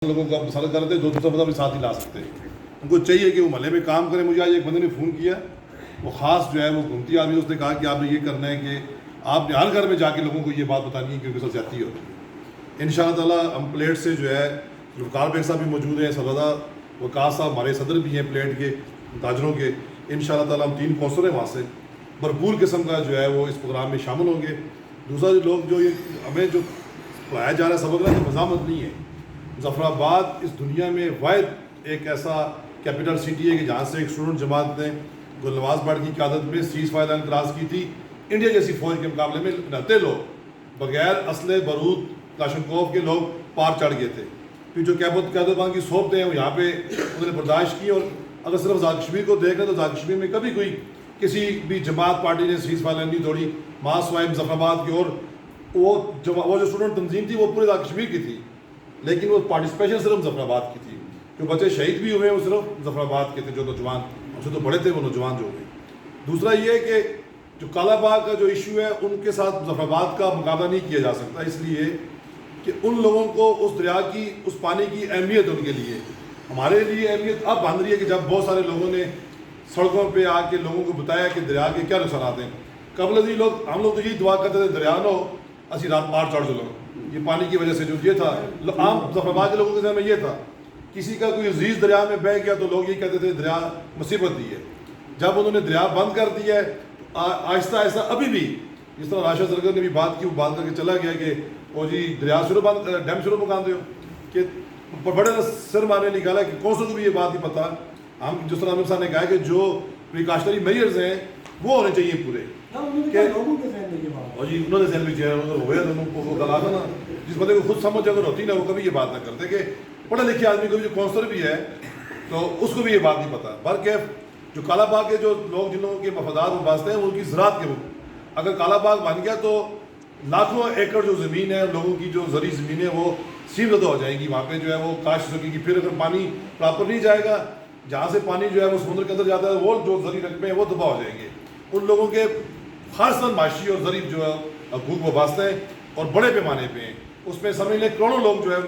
لوگوں کو مسئلہ کرتے ہیں، دو دوسرا مذہب ساتھ ہی لا سکتے ہیں. ان کو چاہیے کہ وہ محلے میں کام کریں. مجھے آج ایک بندے نے فون کیا، وہ خاص جو ہے وہ گھومتی آدمی، اس نے کہا کہ آپ نے یہ کرنا ہے کہ آپ نے ہر گھر میں جا کے لوگوں کو یہ بات بتانی ہے کہ ان کے ساتھ زیادتی ہوتی ہے. ان شاء اللہ تعالیٰ ہم پلیٹ سے جو ہے وقار بیگ صاحب بھی موجود ہیں، سرزادہ وقاص صاحب ہمارے صدر بھی ہیں پلیٹ کے تاجروں کے. ان شاء اللہ تعالیٰ ہم 3 کونسلر ہیں وہاں سے بھرپور قسم کا جو ہے وہ اس پروگرام میں شامل ہوں گے. دوسرا جو لوگ جو یہ ہمیں جو پڑھایا جا رہا ہے سبق نہ کہ مزاحمت نہیں ہے. ظفر آباد اس دنیا میں واحد ایک ایسا کیپٹل سٹی ہے کہ جہاں سے ایک اسٹوڈنٹ جماعت نے گل نواز بٹ کی قیادت میں سیز فائر اعتراض کی تھی. انڈیا جیسی فوج کے مقابلے میں 69 لوگ بغیر اسلحے بارود کلاشنکوف کے لوگ پار چڑھ گئے تھے. پھر جو قیادتان کی صحبتیں ہیں وہ یہاں پہ انہوں نے برداشت کی. اور اگر صرف آزاد کشمیر کو دیکھ رہے تو آزاد کشمیر میں کبھی کوئی کسی بھی جماعت پارٹی نے سیز فائر نہیں توڑی. ماس وائم ظفر آباد کی، اور وہ جو اسٹوڈنٹ تنظیم تھی وہ پورے آزاد کشمیر کی تھی، لیکن وہ پارٹیسپیشن صرف ظفر آباد کی تھی. جو بچے شہید بھی ہوئے وہ صرف ظفر آباد کے تھے، جو نوجوان ہم سے تو بڑے تھے وہ نوجوان جو ہوئے. دوسرا یہ ہے کہ جو کالا باغ کا جو ایشو ہے ان کے ساتھ ظفر آباد کا مقابلہ نہیں کیا جا سکتا، اس لیے کہ ان لوگوں کو اس دریا کی اس پانی کی اہمیت ان کے لیے، ہمارے لیے اہمیت اب بن رہی ہے کہ جب بہت سارے لوگوں نے سڑکوں پہ آ کے لوگوں کو بتایا کہ دریا کے کیا نقصانات ہیں. قبل ازیں ہم لوگ تو یہی دعا کرتے تھے دریا نہ ہو اسی رات پار چڑھ چلو، یہ پانی کی وجہ سے جو یہ تھا عام ظفر آباد کے لوگوں کے ذہن میں یہ تھا. کسی کا کوئی عزیز دریا میں بہہ گیا تو لوگ یہ کہتے تھے دریا مصیبت دی ہے. جب انہوں نے دریا بند کر دیا ہے آہستہ آہستہ ابھی بھی جس طرح راشد زرگر نے بھی بات کی، وہ بات کر کے چلا گیا کہ وہ جی دریا شروع بند ڈیم شروع مکان دو کہ بڑے سر مارنے نکالا کہ کون سو کو بھی یہ بات نہیں پتہ. ہم جس طرح عامر صاحب نے کہا کہ جو پریکاشنری میئرز ہیں وہ ہونے چاہیے پورے کہ اور جی انہوں نے ذہن میں کیا ہوئے وہ گلا تھا نا جس بندے کو خود سمجھ اگر ہوتی نا وہ کبھی یہ بات نہ کرتے کہ پڑھے لکھے آدمی کو بھی جو کونسلر بھی ہے تو اس کو بھی یہ بات نہیں پتہ. بلکہ جو کالا باغ کے جو لوگ جن لوگوں کے مفادات وابستہ ہیں ان کی زراعت کے اگر کالا باغ بن گیا تو لاکھوں ایکڑ جو زمین ہے لوگوں کی جو زرعی زمین ہے وہ سیل زدہ ہو جائیں گی. وہاں پہ جو ہے وہ کاشت سکے گی. پھر اگر پانی پراپر نہیں جائے گا، جہاں سے پانی جو ہے وہ سمندر کے اندر جاتا ہے وہ جو زرعی رقبے ہیں وہ تباہ ہو جائیں گے. ان لوگوں کے خاصاً معاشی اور زرعی جو ہے حقوق وابستہ ہیں اور بڑے پیمانے پہ ہیں. اس میں سمجھ لیں کروڑوں لوگ جو ہے